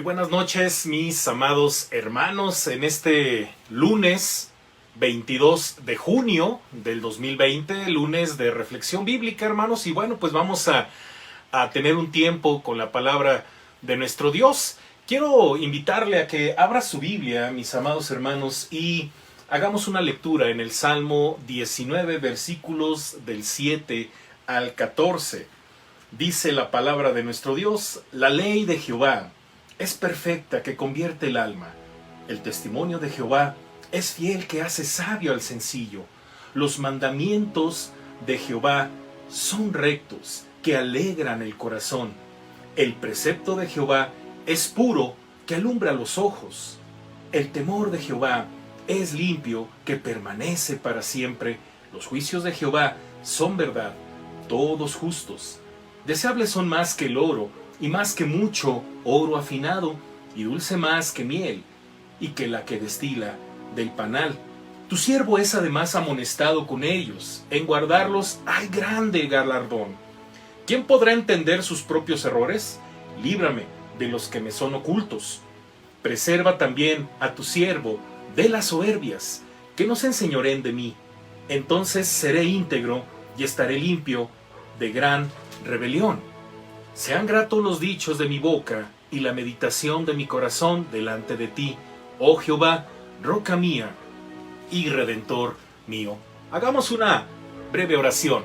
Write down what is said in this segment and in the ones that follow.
buenas noches, mis amados hermanos, en este lunes 22 de junio del 2020, lunes de reflexión bíblica, hermanos, y bueno, pues vamos a tener un tiempo con la palabra de nuestro Dios. Quiero invitarle a que abra su Biblia, mis amados hermanos, y hagamos una lectura en el Salmo 19, versículos del 7 al 14. Dice la palabra de nuestro Dios: la ley de Jehová es perfecta, que convierte el alma. El testimonio de Jehová es fiel, que hace sabio al sencillo. Los mandamientos de Jehová son rectos, que alegran el corazón. El precepto de Jehová es puro, que alumbra los ojos. El temor de Jehová es limpio, que permanece para siempre. Los juicios de Jehová son verdad, todos justos. Deseables son más que el oro, y más que mucho oro afinado, y dulce más que miel, y que la que destila del panal. Tu siervo es además amonestado con ellos, en guardarlos hay grande galardón. ¿Quién podrá entender sus propios errores? Líbrame de los que me son ocultos. Preserva también a tu siervo de las soberbias, que no se enseñoreen de mí. Entonces seré íntegro y estaré limpio de gran rebelión. Sean gratos los dichos de mi boca y la meditación de mi corazón delante de ti, oh Jehová, roca mía y redentor mío. Hagamos una breve oración.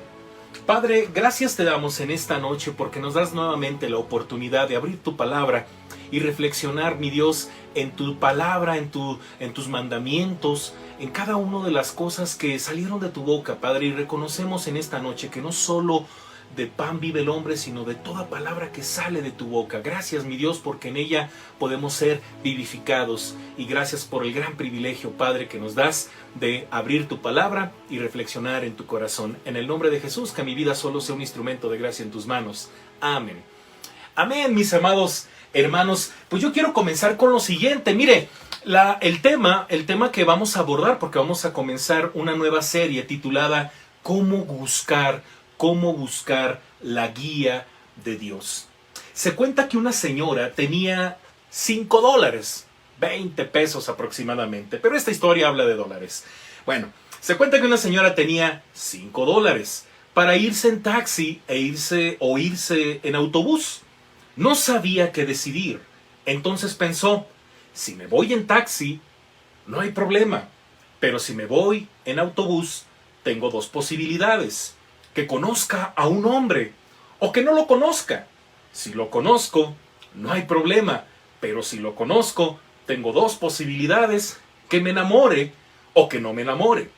Padre, gracias te damos en esta noche porque nos das nuevamente la oportunidad de abrir tu palabra y reflexionar, mi Dios, en tu palabra, en tus mandamientos, en cada una de las cosas que salieron de tu boca, Padre, y reconocemos en esta noche que no solo de pan vive el hombre, sino de toda palabra que sale de tu boca. Gracias, mi Dios, porque en ella podemos ser vivificados. Y gracias por el gran privilegio, Padre, que nos das de abrir tu palabra y reflexionar en tu corazón. En el nombre de Jesús, que mi vida solo sea un instrumento de gracia en tus manos. Amén. Amén, mis amados hermanos. Pues yo quiero comenzar con lo siguiente. Mire, el tema que vamos a abordar, porque vamos a comenzar una nueva serie titulada ¿Cómo buscar la guía de Dios? Se cuenta que una señora tenía $5, 20 pesos aproximadamente, pero esta historia habla de dólares. Bueno, se cuenta que una señora tenía $5 para irse en taxi o irse en autobús. No sabía qué decidir. Entonces pensó: si me voy en taxi, no hay problema, pero si me voy en autobús, tengo dos posibilidades: que conozca a un hombre o que no lo conozca. Si lo conozco, no hay problema, pero si lo conozco, tengo dos posibilidades: que me enamore o que no me enamore.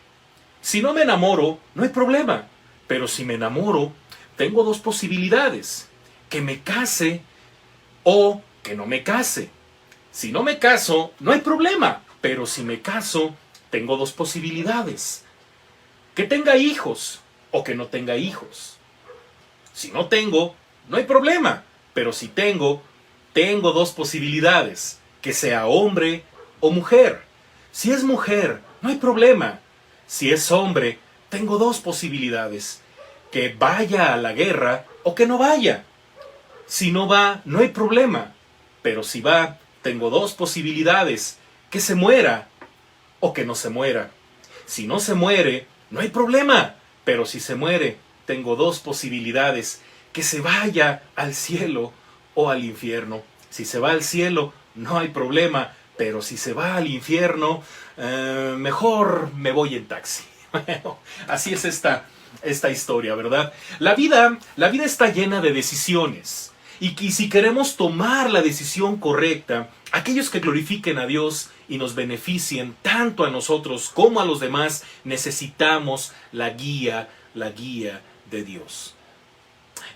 Si no me enamoro, no hay problema, pero si me enamoro, tengo dos posibilidades: que me case o que no me case. Si no me caso, no hay problema, pero si me caso, tengo dos posibilidades: que tenga hijos o que no tenga hijos. Si no tengo, no hay problema, pero si tengo dos posibilidades: que sea hombre o mujer. Si es mujer, no hay problema. Si es hombre, tengo dos posibilidades: que vaya a la guerra o que no vaya. Si no va, no hay problema, pero si va, tengo dos posibilidades: que se muera o que no se muera. Si no se muere, no hay problema, pero si se muere, tengo dos posibilidades: que se vaya al cielo o al infierno. Si se va al cielo, no hay problema, pero si se va al infierno, mejor me voy en taxi. Bueno, así es esta historia, ¿verdad? La vida está llena de decisiones. Y si queremos tomar la decisión correcta, aquellos que glorifiquen a Dios y nos beneficien tanto a nosotros como a los demás, necesitamos la guía de Dios.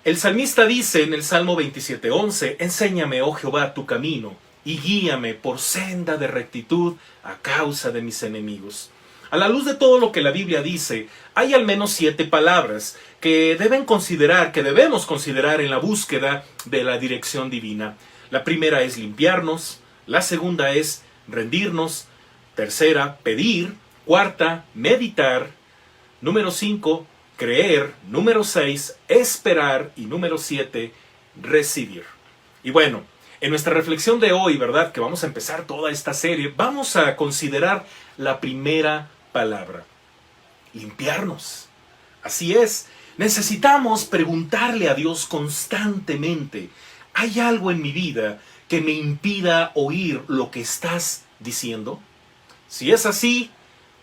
El salmista dice en el Salmo 27:11: enséñame, oh Jehová, tu camino, y guíame por senda de rectitud a causa de mis enemigos. A la luz de todo lo que la Biblia dice, hay al menos 7 palabras que debemos considerar en la búsqueda de la dirección divina. La primera es limpiarnos, la segunda es rendirnos, tercera, pedir, cuarta, meditar, número 5, creer, número 6, esperar y número 7, recibir. Y bueno, En nuestra reflexión de hoy, ¿verdad? Que vamos a empezar toda esta serie, vamos a considerar la primera palabra: limpiarnos. Así es, necesitamos preguntarle a Dios constantemente: ¿hay algo en mi vida que me impida oír lo que estás diciendo? Si es así,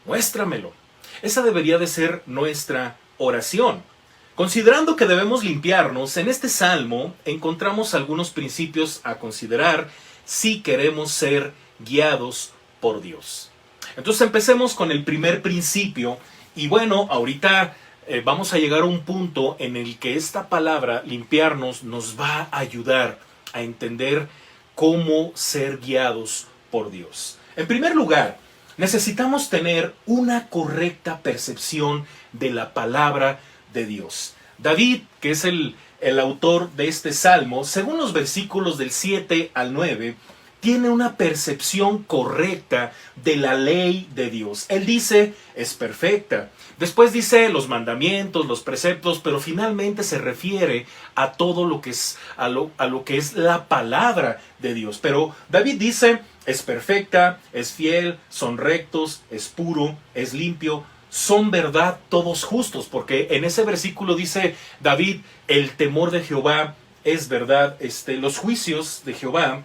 muéstramelo. Esa debería de ser nuestra oración. Considerando que debemos limpiarnos, en este salmo encontramos algunos principios a considerar si queremos ser guiados por Dios. Entonces empecemos con el primer principio. Y bueno, ahorita vamos a llegar a un punto en el que esta palabra, limpiarnos, nos va a ayudar a entender cómo ser guiados por Dios. En primer lugar, necesitamos tener una correcta percepción de la palabra de Dios. David, que es el autor de este salmo, según los versículos del 7 al 9, tiene una percepción correcta de la ley de Dios. Él dice, es perfecta. Después dice los mandamientos, los preceptos, pero finalmente se refiere a todo lo que es, a lo que es la palabra de Dios. Pero David dice, es perfecta, es fiel, son rectos, es puro, es limpio, son verdad todos justos. Porque en ese versículo dice David, el temor de Jehová es verdad, los juicios de Jehová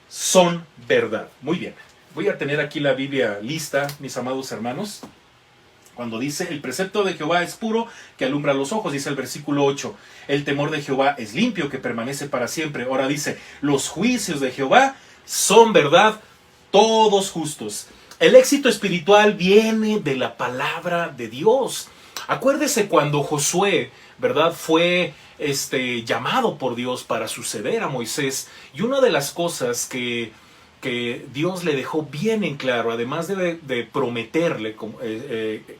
son verdad. Muy bien, voy a tener aquí la Biblia lista, mis amados hermanos. Cuando dice, el precepto de Jehová es puro, que alumbra los ojos, dice el versículo 8. El temor de Jehová es limpio, que permanece para siempre. Ahora dice, los juicios de Jehová son verdad, todos justos. El éxito espiritual viene de la palabra de Dios. Acuérdese cuando Josué, ¿verdad?, fue llamado por Dios para suceder a Moisés. Y una de las cosas que Dios le dejó bien en claro, además de prometerle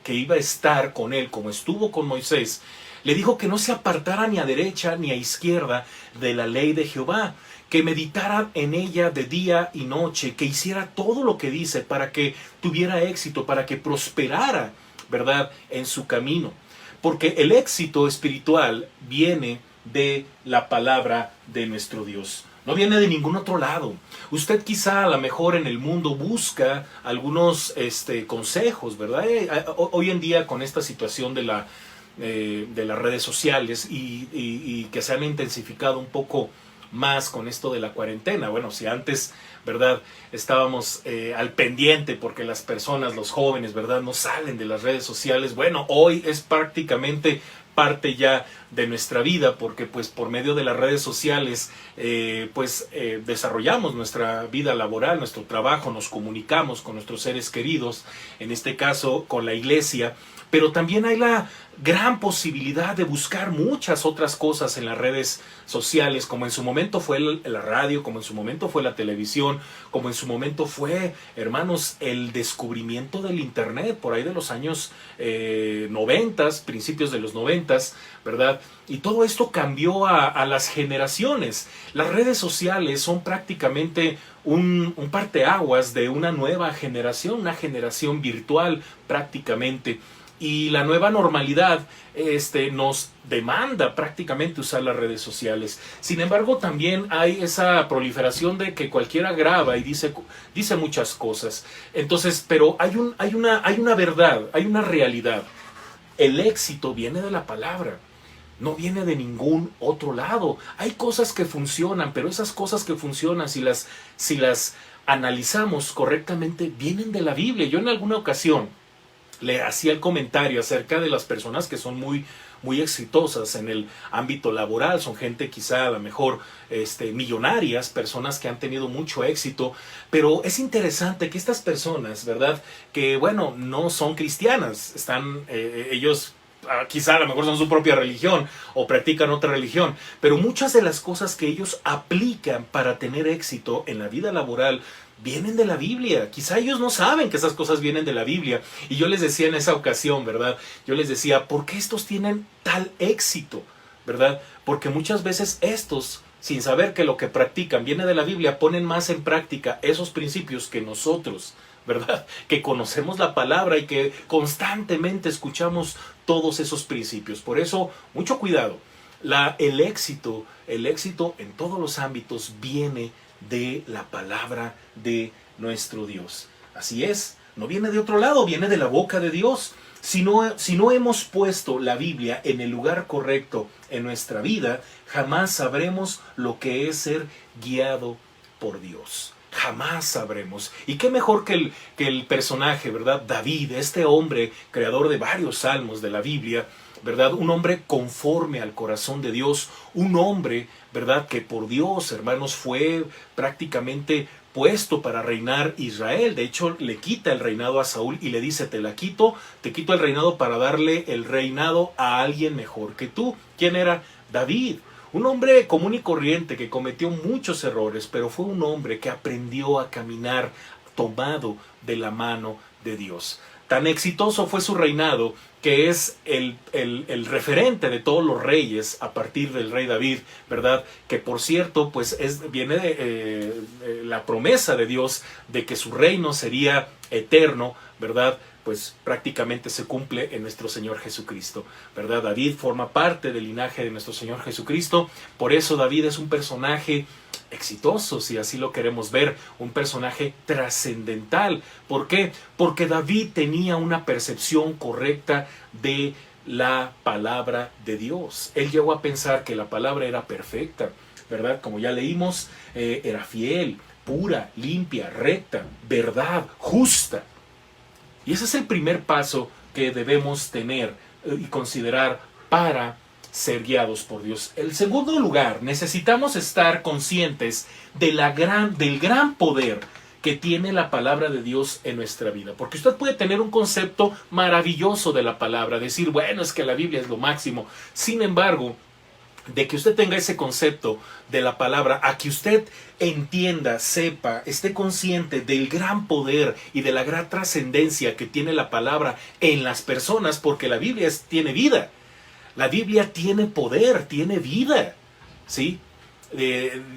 que iba a estar con él como estuvo con Moisés, le dijo que no se apartara ni a derecha ni a izquierda de la ley de Jehová, que meditara en ella de día y noche, que hiciera todo lo que dice para que tuviera éxito, para que prosperara, ¿verdad?, en su camino. Porque el éxito espiritual viene de la palabra de nuestro Dios. No viene de ningún otro lado. Usted quizá a lo mejor en el mundo busca algunos consejos, ¿verdad? Hoy en día con esta situación de las redes sociales y que se han intensificado un poco más con esto de la cuarentena. Bueno, si antes, ¿verdad?, estábamos al pendiente porque las personas, los jóvenes, ¿verdad?, no salen de las redes sociales. Bueno, hoy es prácticamente parte ya de nuestra vida, porque pues por medio de las redes sociales desarrollamos nuestra vida laboral, nuestro trabajo, nos comunicamos con nuestros seres queridos, en este caso con la iglesia, pero también hay la gran posibilidad de buscar muchas otras cosas en las redes sociales, como en su momento fue la radio, como en su momento fue la televisión, como en su momento fue, hermanos, el descubrimiento del internet por ahí de los años 90, principios de los 90, ¿verdad? Y todo esto cambió a las generaciones. Las redes sociales son prácticamente un parteaguas de una nueva generación, una generación virtual prácticamente. Y la nueva normalidad nos demanda prácticamente usar las redes sociales. Sin embargo, también hay esa proliferación de que cualquiera graba y dice muchas cosas. Entonces, pero hay una verdad, hay una realidad. El éxito viene de la palabra, no viene de ningún otro lado. Hay cosas que funcionan, pero esas cosas que funcionan, si las analizamos correctamente, vienen de la Biblia. Yo en alguna ocasión le hacía el comentario acerca de las personas que son muy, muy exitosas en el ámbito laboral. Son gente quizá a lo mejor millonarias, personas que han tenido mucho éxito, pero es interesante que estas personas, ¿verdad?, que bueno, no son cristianas, están ellos quizá a lo mejor son su propia religión o practican otra religión, pero muchas de las cosas que ellos aplican para tener éxito en la vida laboral vienen de la Biblia. Quizá ellos no saben que esas cosas vienen de la Biblia. Y yo les decía en esa ocasión, ¿verdad?, yo les decía, ¿por qué estos tienen tal éxito? ¿Verdad? Porque muchas veces estos, sin saber que lo que practican viene de la Biblia, ponen más en práctica esos principios que nosotros, ¿verdad?, que conocemos la palabra y que constantemente escuchamos todos esos principios. Por eso, mucho cuidado. el éxito en todos los ámbitos viene de la palabra de nuestro Dios. Así es, no viene de otro lado, viene de la boca de Dios. Si no hemos puesto la Biblia en el lugar correcto en nuestra vida, jamás sabremos lo que es ser guiado por Dios. Jamás sabremos. Y qué mejor que el personaje, ¿verdad? David, este hombre, creador de varios salmos de la Biblia, ¿verdad? Un hombre conforme al corazón de Dios, un hombre, ¿verdad? Que por Dios, hermanos, fue prácticamente puesto para reinar Israel. De hecho, le quita el reinado a Saúl y le dice, te quito el reinado para darle el reinado a alguien mejor que tú. ¿Quién era? David. Un hombre común y corriente que cometió muchos errores, pero fue un hombre que aprendió a caminar tomado de la mano de Dios. Tan exitoso fue su reinado que es el referente de todos los reyes a partir del rey David, ¿verdad? Que por cierto, pues viene de la promesa de Dios de que su reino sería eterno, ¿verdad? Pues prácticamente se cumple en nuestro Señor Jesucristo, ¿verdad? David forma parte del linaje de nuestro Señor Jesucristo, por eso David es un personaje exitoso, si así lo queremos ver, un personaje trascendental. ¿Por qué? Porque David tenía una percepción correcta de la palabra de Dios. Él llegó a pensar que la palabra era perfecta, ¿verdad? Como ya leímos, era fiel, pura, limpia, recta, verdad, justa. Y ese es el primer paso que debemos tener y considerar para ser guiados por Dios. En segundo lugar, necesitamos estar conscientes del gran poder que tiene la palabra de Dios en nuestra vida. Porque usted puede tener un concepto maravilloso de la palabra, decir, bueno, es que la Biblia es lo máximo. Sin embargo, de que usted tenga ese concepto de la palabra, a que usted entienda, sepa, esté consciente del gran poder y de la gran trascendencia que tiene la palabra en las personas, porque la Biblia tiene vida. La Biblia tiene poder, tiene vida, ¿sí?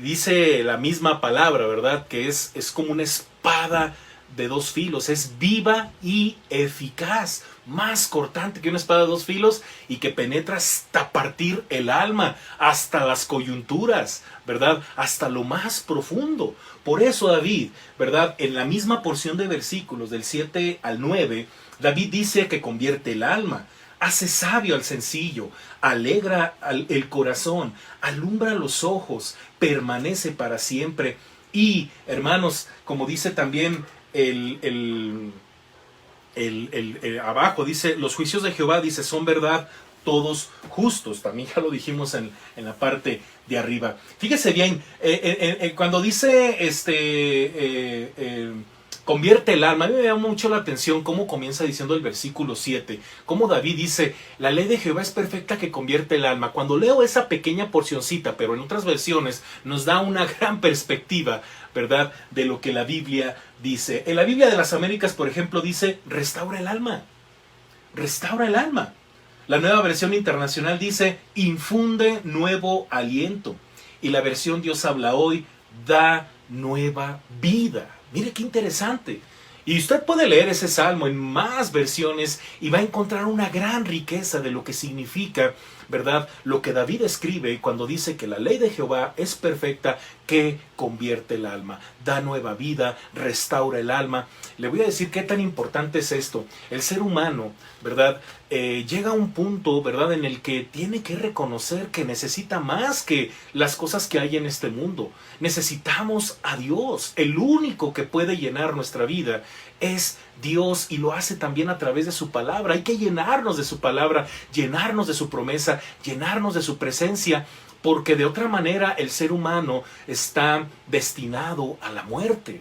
Dice la misma palabra, ¿verdad? Que es como una espada de dos filos, es viva y eficaz, más cortante que una espada de dos filos y que penetra hasta partir el alma, hasta las coyunturas, ¿verdad? Hasta lo más profundo. Por eso David, ¿verdad? En la misma porción de versículos del 7 al 9, David dice que convierte el alma, hace sabio al sencillo, alegra el corazón, alumbra los ojos, permanece para siempre. Y, hermanos, como dice también abajo, dice, los juicios de Jehová, dice, son verdad, todos justos. También ya lo dijimos en la parte de arriba. Fíjese bien, cuando dice convierte el alma, a mí me llama mucho la atención cómo comienza diciendo el versículo 7, cómo David dice, la ley de Jehová es perfecta que convierte el alma. Cuando leo esa pequeña porcioncita, pero en otras versiones nos da una gran perspectiva, ¿verdad?, de lo que la Biblia dice. En la Biblia de las Américas, por ejemplo, dice, restaura el alma. Restaura el alma. La Nueva Versión Internacional dice, infunde nuevo aliento. Y la versión Dios habla hoy, da nueva vida. Mire qué interesante. Y usted puede leer ese salmo en más versiones y va a encontrar una gran riqueza de lo que significa, ¿verdad?, lo que David escribe cuando dice que la ley de Jehová es perfecta, que convierte el alma, da nueva vida, restaura el alma. Le voy a decir qué tan importante es esto. El ser humano, ¿verdad?, llega a un punto, ¿verdad?, en el que tiene que reconocer que necesita más que las cosas que hay en este mundo. Necesitamos a Dios. El único que puede llenar nuestra vida es Dios, y lo hace también a través de su palabra. Hay que llenarnos de su palabra, llenarnos de su promesa, llenarnos de su presencia, porque de otra manera el ser humano está destinado a la muerte.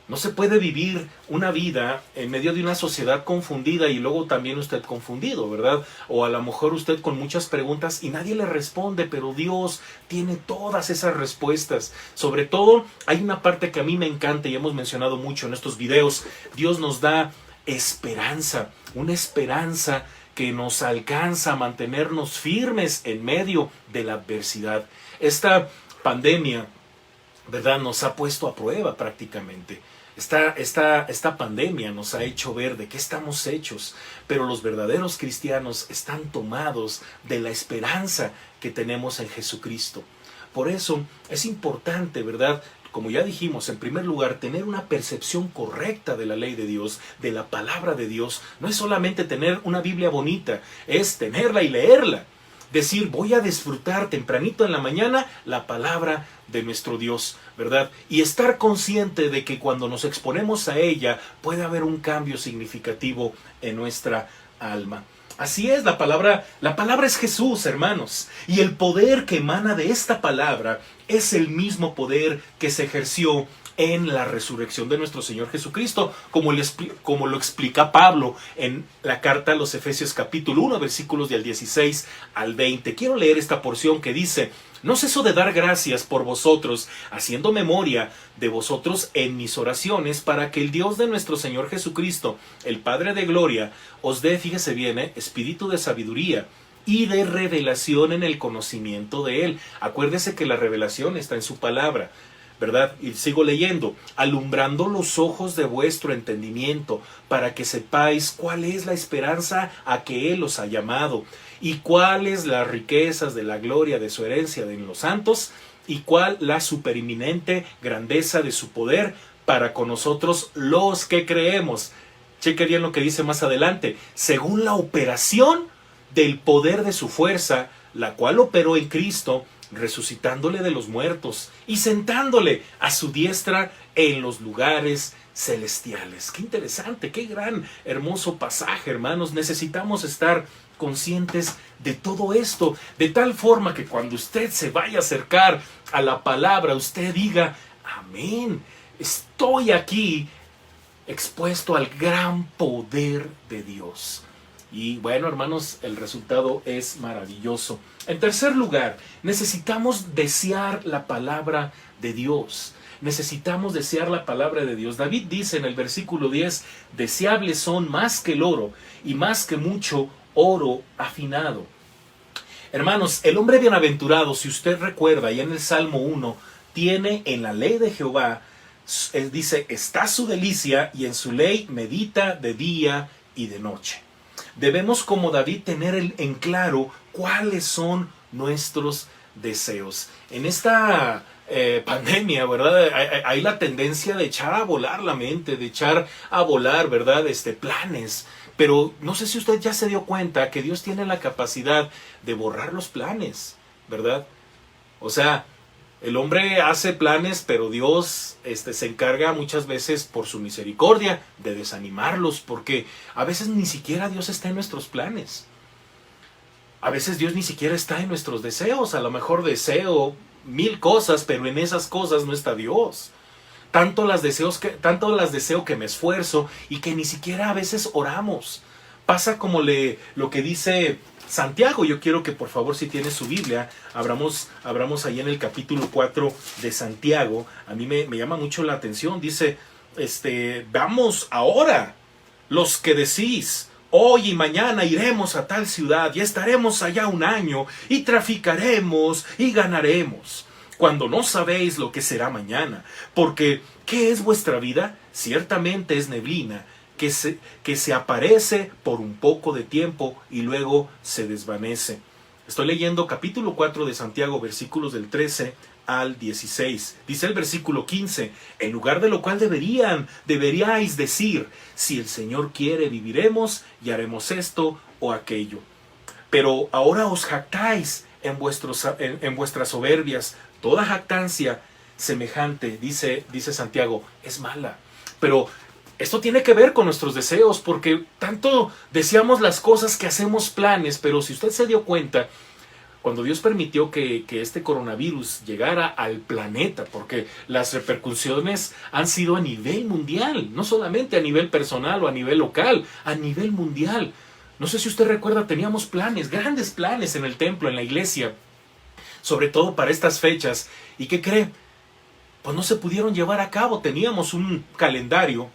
No se puede vivir una vida en medio de una sociedad confundida y luego también usted confundido, ¿verdad? O a lo mejor usted con muchas preguntas y nadie le responde, pero Dios tiene todas esas respuestas. Sobre todo, hay una parte que a mí me encanta y hemos mencionado mucho en estos videos. Dios nos da esperanza, una esperanza que nos alcanza a mantenernos firmes en medio de la adversidad. Esta pandemia, ¿verdad?, nos ha puesto a prueba prácticamente. Esta pandemia nos ha hecho ver de qué estamos hechos, pero los verdaderos cristianos están tomados de la esperanza que tenemos en Jesucristo. Por eso es importante, ¿verdad? Como ya dijimos, en primer lugar, tener una percepción correcta de la ley de Dios, de la palabra de Dios. No es solamente tener una Biblia bonita, es tenerla y leerla. Decir, voy a disfrutar tempranito en la mañana la palabra de nuestro Dios, ¿verdad? Y estar consciente de que cuando nos exponemos a ella puede haber un cambio significativo en nuestra alma. Así es, la palabra es Jesús, hermanos, y el poder que emana de esta palabra es el mismo poder que se ejerció en la resurrección de nuestro Señor Jesucristo, como lo explica Pablo en la carta a los Efesios capítulo 1, versículos del 16 al 20. Quiero leer esta porción que dice: no ceso de dar gracias por vosotros, haciendo memoria de vosotros en mis oraciones, para que el Dios de nuestro Señor Jesucristo, el Padre de gloria, os dé, fíjese bien, espíritu de sabiduría y de revelación en el conocimiento de Él. Acuérdese que la revelación está en su palabra, ¿verdad? Y sigo leyendo: alumbrando los ojos de vuestro entendimiento, para que sepáis cuál es la esperanza a que Él os ha llamado, y cuáles las riquezas de la gloria de su herencia en los santos, y cuál la supereminente grandeza de su poder para con nosotros los que creemos. Cheque bien lo que dice más adelante: según la operación del poder de su fuerza, la cual operó en Cristo, resucitándole de los muertos y sentándole a su diestra en los lugares celestiales. Qué interesante, qué gran, hermoso pasaje, hermanos. Necesitamos estar conscientes de todo esto, de tal forma que cuando usted se vaya a acercar a la palabra, usted diga: amén, estoy aquí expuesto al gran poder de Dios. Y bueno, hermanos, el resultado es maravilloso. En tercer lugar, necesitamos desear la palabra de Dios. Necesitamos desear la palabra de Dios. David dice en el versículo 10: deseables son más que el oro y más que mucho oro afinado. Hermanos, el hombre bienaventurado, si usted recuerda, ahí en el Salmo 1, tiene en la ley de Jehová, dice, está su delicia, y en su ley medita de día y de noche. Debemos, como David, tener en claro cuáles son nuestros deseos. En esta pandemia, ¿verdad? Hay la tendencia de echar a volar la mente, de echar a volar, ¿verdad? Planes. Pero no sé si usted ya se dio cuenta que Dios tiene la capacidad de borrar los planes, ¿verdad? O sea, el hombre hace planes, pero Dios se encarga muchas veces, por su misericordia, de desanimarlos, porque a veces ni siquiera Dios está en nuestros planes. A veces Dios ni siquiera está en nuestros deseos. A lo mejor deseo 1000 cosas, pero en esas cosas no está Dios. Tanto las deseo que me esfuerzo y que ni siquiera a veces oramos. Pasa como lo que dice Santiago. Yo quiero que por favor, si tiene su Biblia, abramos ahí en el capítulo 4 de Santiago. A mí me llama mucho la atención. Dice, vamos ahora, los que decís, hoy y mañana iremos a tal ciudad y estaremos allá un año y traficaremos y ganaremos, cuando no sabéis lo que será mañana. Porque, ¿qué es vuestra vida? Ciertamente es neblina, que se aparece por un poco de tiempo y luego se desvanece. Estoy leyendo capítulo 4 de Santiago, versículos del 13 al 16. Dice el versículo 15, en lugar de lo cual deberíais decir, si el Señor quiere, viviremos y haremos esto o aquello. Pero ahora os jactáis en vuestras soberbias. Toda jactancia semejante, dice Santiago, es mala. Pero esto tiene que ver con nuestros deseos, porque tanto deseamos las cosas que hacemos planes, pero si usted se dio cuenta, cuando Dios permitió que este coronavirus llegara al planeta, porque las repercusiones han sido a nivel mundial, no solamente a nivel personal o a nivel local, a nivel mundial. No sé si usted recuerda, teníamos planes, grandes planes en el templo, en la iglesia, sobre todo para estas fechas. ¿Y qué cree? Pues no se pudieron llevar a cabo. Teníamos un calendario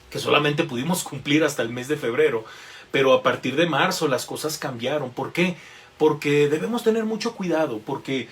que solamente pudimos cumplir hasta el mes de febrero, pero a partir de marzo las cosas cambiaron. ¿Por qué? Porque debemos tener mucho cuidado, porque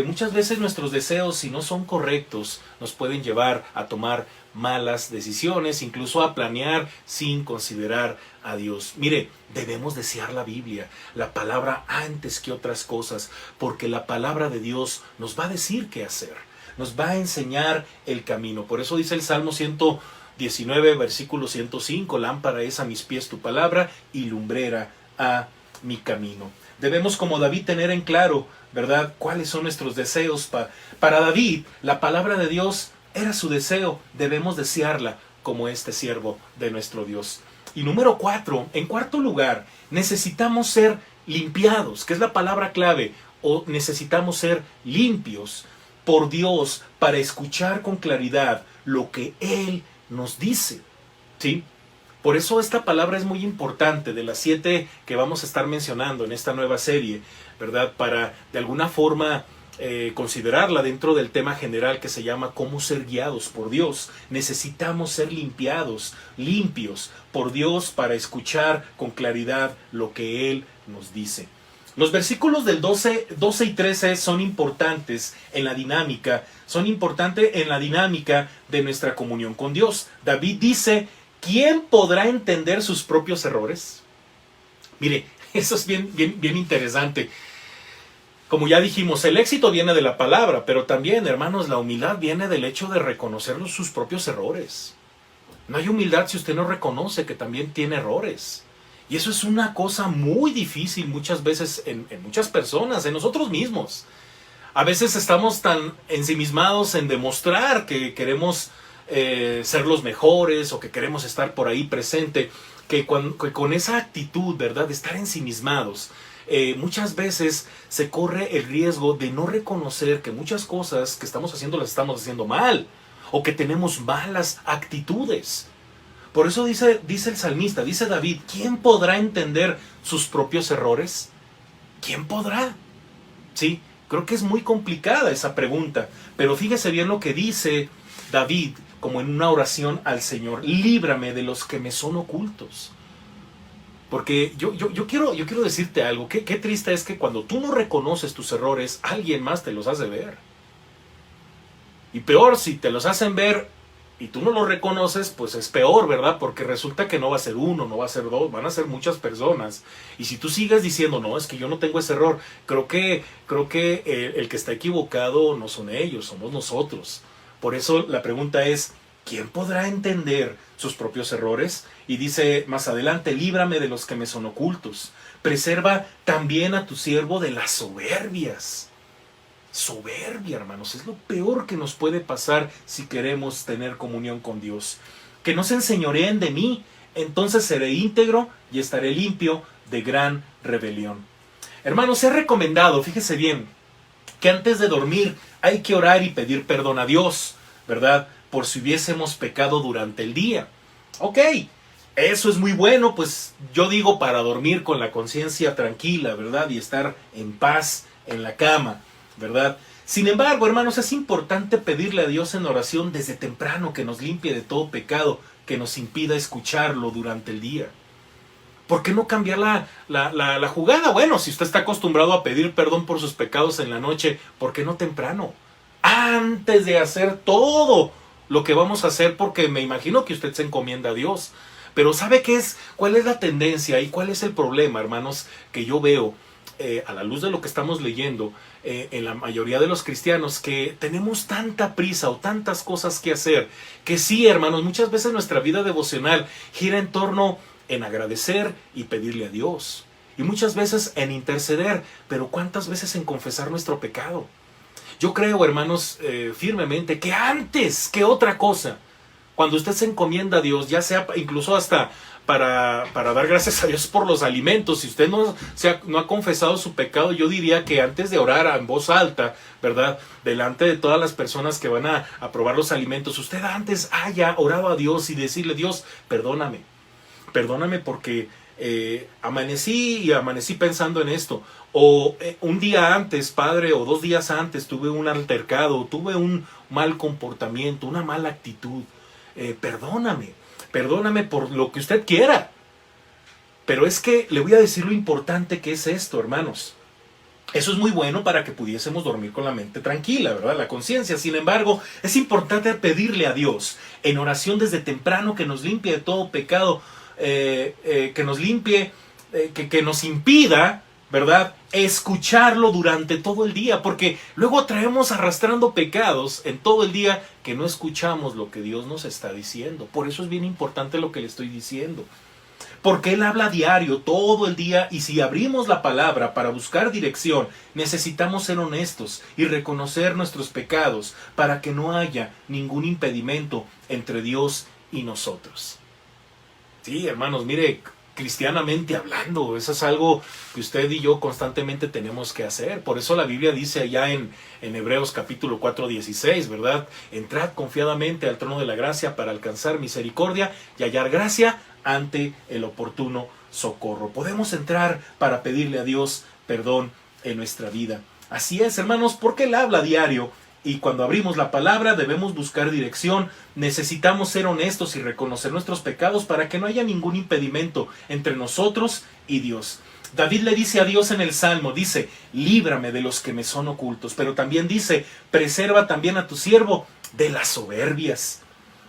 muchas veces nuestros deseos, si no son correctos, nos pueden llevar a tomar malas decisiones, incluso a planear sin considerar a Dios. Mire, debemos desear la Biblia, la palabra antes que otras cosas, porque la palabra de Dios nos va a decir qué hacer, nos va a enseñar el camino. Por eso dice el Salmo 119, versículo 105, lámpara es a mis pies tu palabra y lumbrera a mi camino. Debemos, como David, tener en claro, ¿verdad?, cuáles son nuestros deseos. Para David, la palabra de Dios era su deseo. Debemos desearla como este siervo de nuestro Dios. Y número 4, en cuarto lugar, necesitamos ser limpiados, que es la palabra clave, o necesitamos ser limpios por Dios para escuchar con claridad lo que Él nos dice, ¿sí? Por eso esta palabra es muy importante, de las 7 que vamos a estar mencionando en esta nueva serie, ¿verdad? Para de alguna forma considerarla dentro del tema general que se llama cómo ser guiados por Dios. Necesitamos ser limpios por Dios para escuchar con claridad lo que Él nos dice. Los versículos del 12 y 13 son importantes en la dinámica, de nuestra comunión con Dios. David dice: ¿quién podrá entender sus propios errores? Mire, eso es bien interesante. Como ya dijimos, el éxito viene de la palabra, pero también, hermanos, la humildad viene del hecho de reconocer sus propios errores. No hay humildad si usted no reconoce que también tiene errores. Y eso es una cosa muy difícil muchas veces en muchas personas, en nosotros mismos. A veces estamos tan ensimismados en demostrar que queremos ser los mejores o que queremos estar por ahí presente, que con esa actitud, ¿verdad?, de estar ensimismados, muchas veces se corre el riesgo de no reconocer que muchas cosas que estamos haciendo las estamos haciendo mal, o que tenemos malas actitudes. Por eso dice el salmista, dice David: ¿quién podrá entender sus propios errores? ¿Quién podrá? Sí, creo que es muy complicada esa pregunta, pero fíjese bien lo que dice David, como en una oración al Señor: líbrame de los que me son ocultos. Porque yo quiero decirte algo, qué triste es que cuando tú no reconoces tus errores, alguien más te los hace ver. Y peor, si te los hacen ver y tú no los reconoces, pues es peor, ¿verdad? Porque resulta que no va a ser uno, no va a ser dos, van a ser muchas personas. Y si tú sigues diciendo: no, es que yo no tengo ese error, creo que el que está equivocado no son ellos, somos nosotros. Por eso la pregunta es: ¿quién podrá entender sus propios errores? Y dice más adelante: líbrame de los que me son ocultos. Preserva también a tu siervo de las soberbias. Soberbia, hermanos, es lo peor que nos puede pasar si queremos tener comunión con Dios. Que no se enseñoreen de mí, entonces seré íntegro y estaré limpio de gran rebelión. Hermanos, he recomendado, fíjese bien, que antes de dormir hay que orar y pedir perdón a Dios, ¿verdad?, por si hubiésemos pecado durante el día. Ok, eso es muy bueno, pues yo digo, para dormir con la conciencia tranquila, ¿verdad?, y estar en paz en la cama, ¿verdad? Sin embargo, hermanos, es importante pedirle a Dios en oración desde temprano que nos limpie de todo pecado que nos impida escucharlo durante el día. ¿Por qué no cambiar la jugada? Bueno, si usted está acostumbrado a pedir perdón por sus pecados en la noche, ¿por qué no temprano? Antes de hacer todo lo que vamos a hacer, porque me imagino que usted se encomienda a Dios. Pero ¿sabe qué es? ¿Cuál es la tendencia y cuál es el problema, hermanos, que yo veo a la luz de lo que estamos leyendo en la mayoría de los cristianos? Que tenemos tanta prisa o tantas cosas que hacer, que sí, hermanos, muchas veces nuestra vida devocional gira en torno en agradecer y pedirle a Dios, y muchas veces en interceder, pero ¿cuántas veces en confesar nuestro pecado? Yo creo, hermanos, firmemente que antes que otra cosa, cuando usted se encomienda a Dios, ya sea incluso hasta para dar gracias a Dios por los alimentos, si usted no ha confesado su pecado, yo diría que antes de orar en voz alta, ¿verdad?, delante de todas las personas que van a probar los alimentos, usted antes haya orado a Dios y decirle: Dios, perdóname porque amanecí pensando en esto, o un día antes, Padre, o 2 días antes tuve un altercado, tuve un mal comportamiento, una mala actitud. Perdóname por lo que usted quiera. Pero es que le voy a decir lo importante que es esto, hermanos. Eso es muy bueno para que pudiésemos dormir con la mente tranquila, ¿verdad? La conciencia. Sin embargo, es importante pedirle a Dios en oración desde temprano que nos limpie de todo pecado, que nos limpie, que nos impida, ¿verdad?, escucharlo durante todo el día, porque luego traemos arrastrando pecados en todo el día que no escuchamos lo que Dios nos está diciendo. Por eso es bien importante lo que le estoy diciendo. Porque Él habla diario, todo el día, y si abrimos la palabra para buscar dirección, necesitamos ser honestos y reconocer nuestros pecados para que no haya ningún impedimento entre Dios y nosotros. Sí, hermanos, mire, cristianamente hablando, eso es algo que usted y yo constantemente tenemos que hacer. Por eso la Biblia dice allá en Hebreos capítulo 4:16, ¿verdad? Entrad confiadamente al trono de la gracia para alcanzar misericordia y hallar gracia ante el oportuno socorro. Podemos entrar para pedirle a Dios perdón en nuestra vida. Así es, hermanos, porque Él habla diario. Y cuando abrimos la palabra debemos buscar dirección, necesitamos ser honestos y reconocer nuestros pecados para que no haya ningún impedimento entre nosotros y Dios. David le dice a Dios en el Salmo, dice, líbrame de los que me son ocultos, pero también dice, preserva también a tu siervo de las soberbias.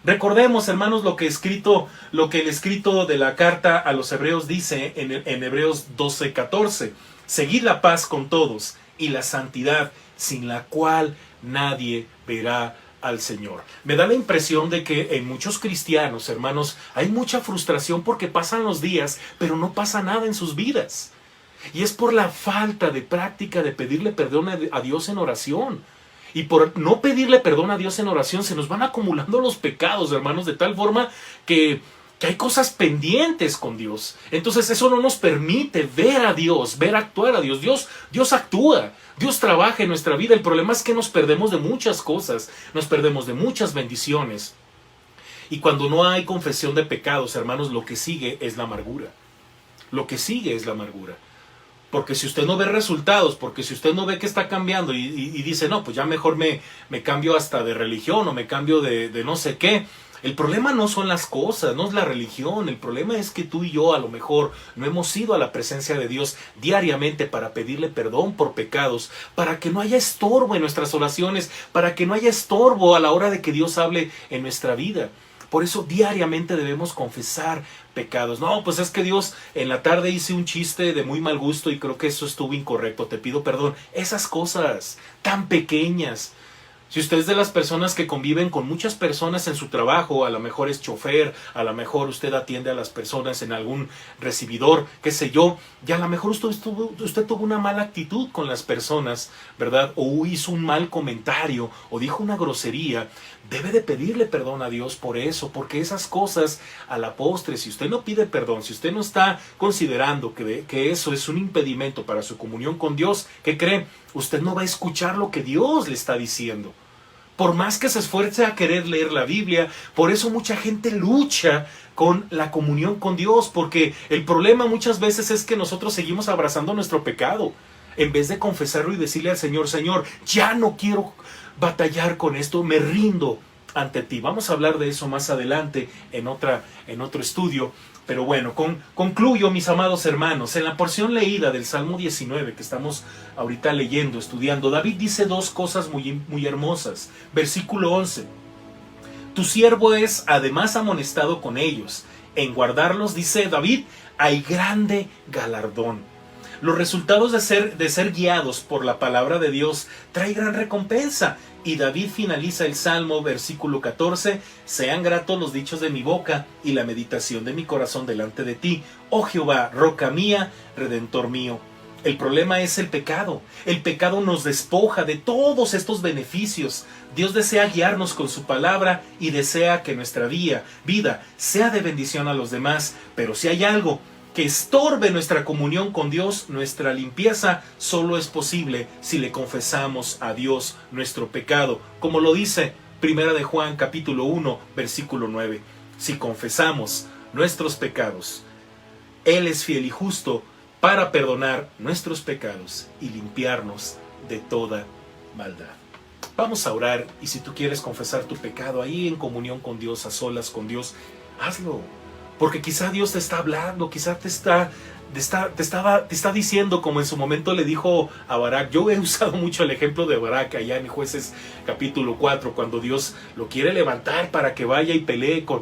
Recordemos, hermanos, lo que el escrito de la carta a los hebreos dice en Hebreos 12:14, seguid la paz con todos y la santidad, sin la cual nadie verá al Señor. Me da la impresión de que en muchos cristianos, hermanos, hay mucha frustración porque pasan los días, pero no pasa nada en sus vidas. Y es por la falta de práctica de pedirle perdón a Dios en oración. Y por no pedirle perdón a Dios en oración, se nos van acumulando los pecados, hermanos, de tal forma que hay cosas pendientes con Dios. Entonces eso no nos permite ver a Dios, ver actuar a Dios. Dios actúa, Dios trabaja en nuestra vida. El problema es que nos perdemos de muchas cosas, nos perdemos de muchas bendiciones. Y cuando no hay confesión de pecados, hermanos, lo que sigue es la amargura. Lo que sigue es la amargura. Porque si usted no ve resultados, porque si usted no ve que está cambiando y dice, no, pues ya mejor me cambio hasta de religión o me cambio de no sé qué. El problema no son las cosas, no es la religión. El problema es que tú y yo a lo mejor no hemos ido a la presencia de Dios diariamente para pedirle perdón por pecados, para que no haya estorbo en nuestras oraciones, para que no haya estorbo a la hora de que Dios hable en nuestra vida. Por eso diariamente debemos confesar pecados. No, pues es que Dios, en la tarde hice un chiste de muy mal gusto y creo que eso estuvo incorrecto, te pido perdón. Esas cosas tan pequeñas. Si usted es de las personas que conviven con muchas personas en su trabajo, a lo mejor es chofer, a lo mejor usted atiende a las personas en algún recibidor, qué sé yo, y a lo mejor usted tuvo una mala actitud con las personas, ¿verdad? O hizo un mal comentario, o dijo una grosería, debe de pedirle perdón a Dios por eso, porque esas cosas a la postre, si usted no pide perdón, si usted no está considerando que eso es un impedimento para su comunión con Dios, ¿qué cree? Usted no va a escuchar lo que Dios le está diciendo. Por más que se esfuerce a querer leer la Biblia, por eso mucha gente lucha con la comunión con Dios, porque el problema muchas veces es que nosotros seguimos abrazando nuestro pecado, en vez de confesarlo y decirle al Señor, Señor, ya no quiero batallar con esto, me rindo ante ti. Vamos a hablar de eso más adelante en otro estudio. Pero bueno, concluyo, mis amados hermanos, en la porción leída del Salmo 19 que estamos ahorita leyendo, estudiando, David dice dos cosas muy, muy hermosas. Versículo 11, tu siervo es además amonestado con ellos. En guardarlos, dice David, hay grande galardón. Los resultados de ser guiados por la palabra de Dios trae gran recompensa. Y David finaliza el Salmo, versículo 14, sean gratos los dichos de mi boca y la meditación de mi corazón delante de ti, oh Jehová, roca mía, redentor mío. El problema es el pecado. El pecado nos despoja de todos estos beneficios. Dios desea guiarnos con su palabra y desea que nuestra vida sea de bendición a los demás. Pero si hay algo que estorbe nuestra comunión con Dios, nuestra limpieza, solo es posible si le confesamos a Dios nuestro pecado, como lo dice Primera de Juan capítulo 1 versículo 9. Si confesamos nuestros pecados, Él es fiel y justo para perdonar nuestros pecados y limpiarnos de toda maldad. Vamos a orar, y si tú quieres confesar tu pecado ahí en comunión con Dios, a solas con Dios, hazlo. Porque quizá Dios te está hablando, quizá te está diciendo, como en su momento le dijo a Barak. Yo he usado mucho el ejemplo de Barak allá en Jueces capítulo 4, cuando Dios lo quiere levantar para que vaya y pelee con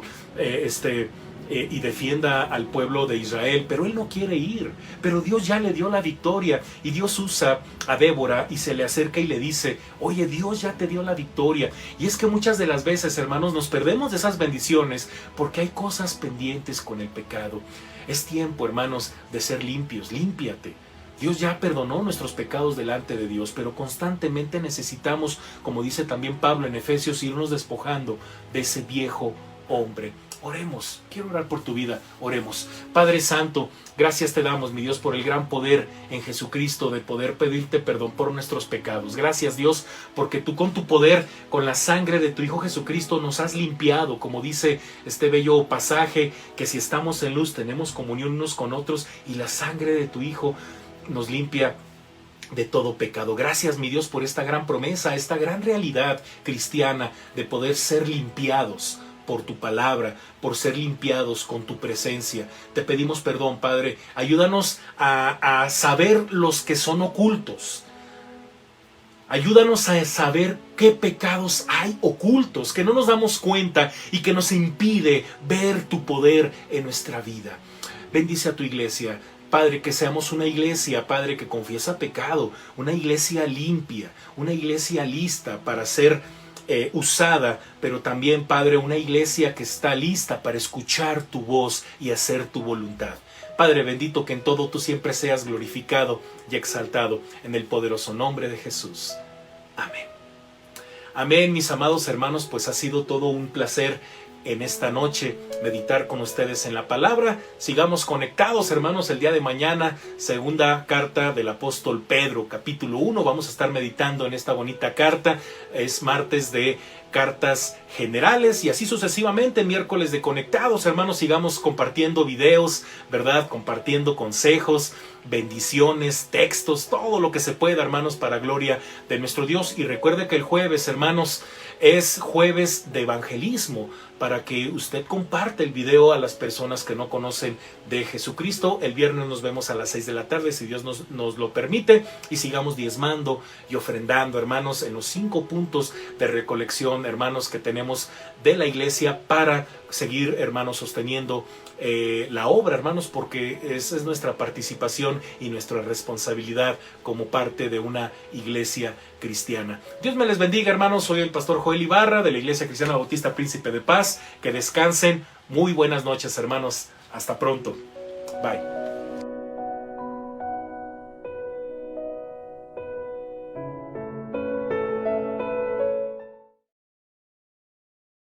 y defienda al pueblo de Israel, pero él no quiere ir. Pero Dios ya le dio la victoria, y Dios usa a Débora y se le acerca y le dice: oye, Dios ya te dio la victoria. Y es que muchas de las veces, hermanos, nos perdemos de esas bendiciones porque hay cosas pendientes con el pecado. Es tiempo, hermanos, de ser limpios. Límpiate. Dios ya perdonó nuestros pecados delante de Dios, pero constantemente necesitamos, como dice también Pablo en Efesios, irnos despojando de ese viejo hombre. Oremos, quiero orar por tu vida, oremos. Padre Santo, gracias te damos, mi Dios, por el gran poder en Jesucristo de poder pedirte perdón por nuestros pecados. Gracias, Dios, porque tú con tu poder, con la sangre de tu Hijo Jesucristo, nos has limpiado, como dice este bello pasaje, que si estamos en luz tenemos comunión unos con otros, y la sangre de tu Hijo nos limpia de todo pecado. Gracias, mi Dios, por esta gran promesa, esta gran realidad cristiana de poder ser limpiados por tu palabra, por ser limpiados con tu presencia. Te pedimos perdón, Padre. Ayúdanos a saber los que son ocultos. Ayúdanos a saber qué pecados hay ocultos, que no nos damos cuenta y que nos impide ver tu poder en nuestra vida. Bendice a tu iglesia. Padre, que seamos una iglesia, Padre, que confiesa pecado, una iglesia limpia, una iglesia lista para ser usada, pero también, Padre, una iglesia que está lista para escuchar tu voz y hacer tu voluntad. Padre bendito, que en todo tú siempre seas glorificado y exaltado, en el poderoso nombre de Jesús. Amén. Amén, mis amados hermanos, pues ha sido todo un placer en esta noche meditar con ustedes en la palabra. Sigamos conectados, hermanos, el día de mañana, segunda carta del apóstol Pedro, capítulo 1. Vamos a estar meditando en esta bonita carta. Es martes de cartas generales y así sucesivamente, miércoles de conectados. Hermanos, sigamos compartiendo videos, ¿verdad? Compartiendo consejos, bendiciones, textos, todo lo que se pueda, hermanos, para gloria de nuestro Dios. Y recuerde que el jueves, hermanos, es jueves de evangelismo, para que usted comparte el video a las personas que no conocen de Jesucristo. El viernes nos vemos a las 6 de la tarde, si Dios nos lo permite, y sigamos diezmando y ofrendando, hermanos, en los 5 puntos de recolección, hermanos, que tenemos de la iglesia para seguir, hermanos, sosteniendo la obra, hermanos, porque esa es nuestra participación y nuestra responsabilidad como parte de una iglesia cristiana. Dios me les bendiga, hermanos. Soy el pastor Joel Ibarra de la Iglesia Cristiana Bautista Príncipe de Paz. Que descansen. Muy buenas noches, hermanos. Hasta pronto. Bye.